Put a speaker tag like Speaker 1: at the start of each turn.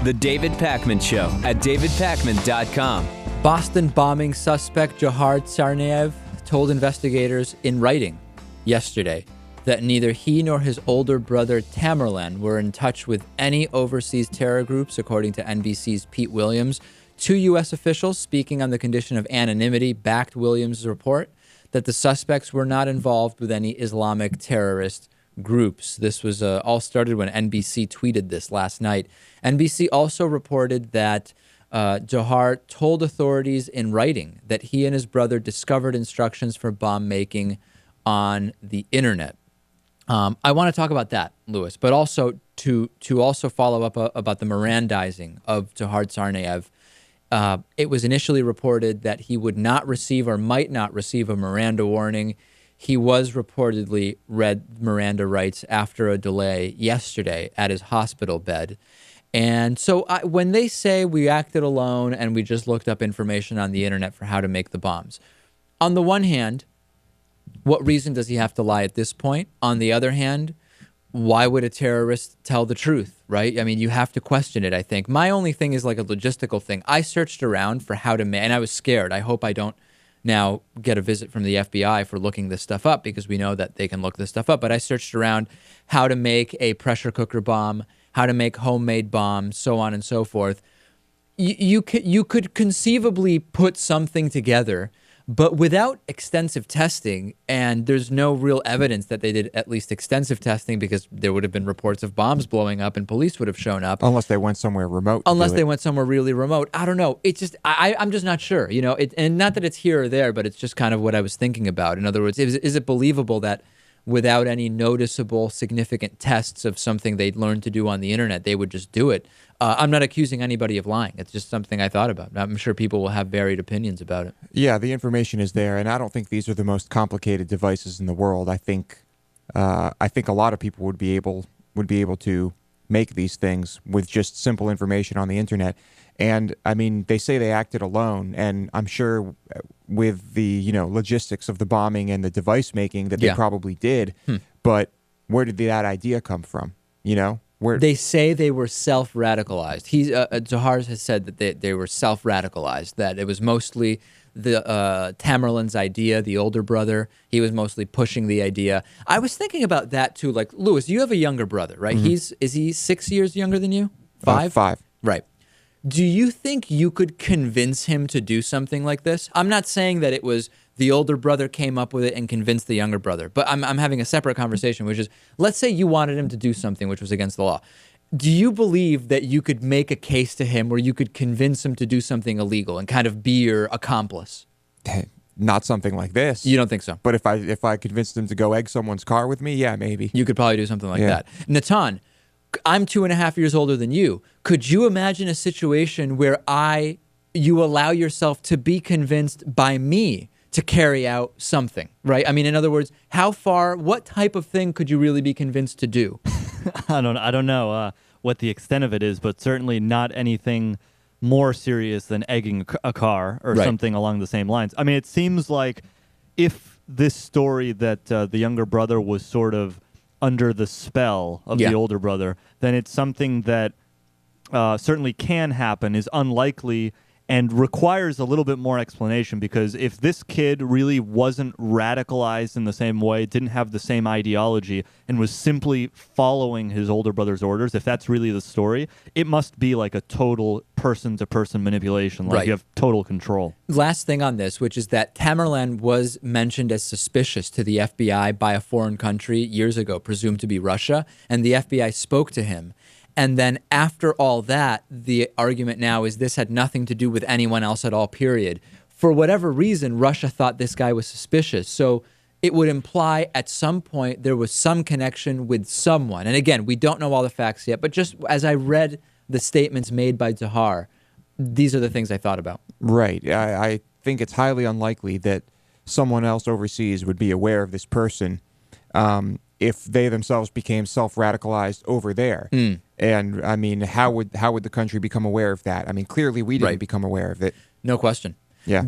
Speaker 1: The David Pakman Show at davidpakman.com.
Speaker 2: Boston bombing suspect Dzhokhar Tsarnaev told investigators in writing yesterday that neither he nor his older brother Tamerlan were in touch with any overseas terror groups, according to NBC's Pete Williams. Two U.S. officials, speaking on the condition of anonymity, backed Williams' report that the suspects were not involved with any Islamic terrorist groups. This was all started when NBC tweeted this last night. NBC also reported that Dzhokhar told authorities in writing that he and his brother discovered instructions for bomb making on the internet. I want to talk about that, Louis, but also to also follow up about the Mirandizing of Dzhokhar Tsarnaev. It was initially reported that he would not receive or might not receive a Miranda warning. He was reportedly read Miranda rights after a delay yesterday at his hospital bed. And so when they say we acted alone and we just looked up information on the internet for how to make the bombs, on the one hand, what reason does he have to lie at this point? On the other hand, why would a terrorist tell the truth, right? I mean, you have to question it, I think. My only thing is like a logistical thing. I searched around for how to make, and I was scared. I hope I don't now get a visit from the FBI for looking this stuff up, because we know that they can look this stuff up. But I searched around how to make a pressure cooker bomb, how to make homemade bombs, so on and so forth. You could conceivably put something together, but without extensive testing, and there's no real evidence that they did at least extensive testing, because there would have been reports of bombs blowing up and police would have shown up.
Speaker 3: Unless they went somewhere remote.
Speaker 2: Unless they went somewhere really remote. I don't know. It's just, I'm just not sure, you know, and not that it's here or there, but it's just kind of what I was thinking about. In other words, is it believable that without any noticeable significant tests of something they'd learned to do on the internet, they would just do it? I'm not accusing anybody of lying. It's just something I thought about. I'm sure people will have varied opinions about it.
Speaker 3: Yeah, the information is there, and I don't think these are the most complicated devices in the world. I think a lot of people would be able to make these things with just simple information on the internet. And I mean, they say they acted alone, and I'm sure with the logistics of the bombing and the device making that they probably did. But where did that idea come from? They say they were self-radicalized. Dzhokhar has said that they were self-radicalized, that it was mostly the Tamerlan's idea, the older brother. He was mostly pushing the idea. I was thinking about that too. Like, Louis, you have a younger brother, right? Mm-hmm.
Speaker 2: Is he 6 years younger than you? 5?
Speaker 3: 5.
Speaker 2: Right. Do you think you could convince him to do something like this? I'm not saying that it was the older brother came up with it and convinced the younger brother, but I'm having a separate conversation, which is, let's say you wanted him to do something which was against the law. Do you believe that you could make a case to him where you could convince him to do something illegal and kind of be your accomplice?
Speaker 3: Not something like this.
Speaker 2: You don't think so?
Speaker 3: But if I convinced him to go egg someone's car with me, yeah, maybe.
Speaker 2: You could probably do something like that. Natan, I'm 2.5 years older than you. Could you imagine a situation where you allow yourself to be convinced by me to carry out something, right? I mean, in other words, what type of thing could you really be convinced to do?
Speaker 4: I don't know what the extent of it is, but certainly not anything more serious than egging a car or something along the same lines. I mean, it seems like if this story that the younger brother was sort of under the spell of the older brother, then it's something that certainly can happen, is unlikely, and requires a little bit more explanation, because if this kid really wasn't radicalized in the same way, didn't have the same ideology, and was simply following his older brother's orders, if that's really the story, it must be like a total person-to-person manipulation, like you have total control.
Speaker 2: Last thing on this, which is that Tamerlan was mentioned as suspicious to the FBI by a foreign country years ago, presumed to be Russia, and the FBI spoke to him. And then after all that, the argument now is this had nothing to do with anyone else at all, period. For whatever reason, Russia thought this guy was suspicious. So it would imply at some point there was some connection with someone. And again, we don't know all the facts yet, but just as I read the statements made by Dzhokhar, these are the things I thought about.
Speaker 3: Right. I think it's highly unlikely that someone else overseas would be aware of this person if they themselves became self-radicalized over there. And I mean, how would the country become aware of that? I mean, clearly we didn't become aware of it.
Speaker 2: No question.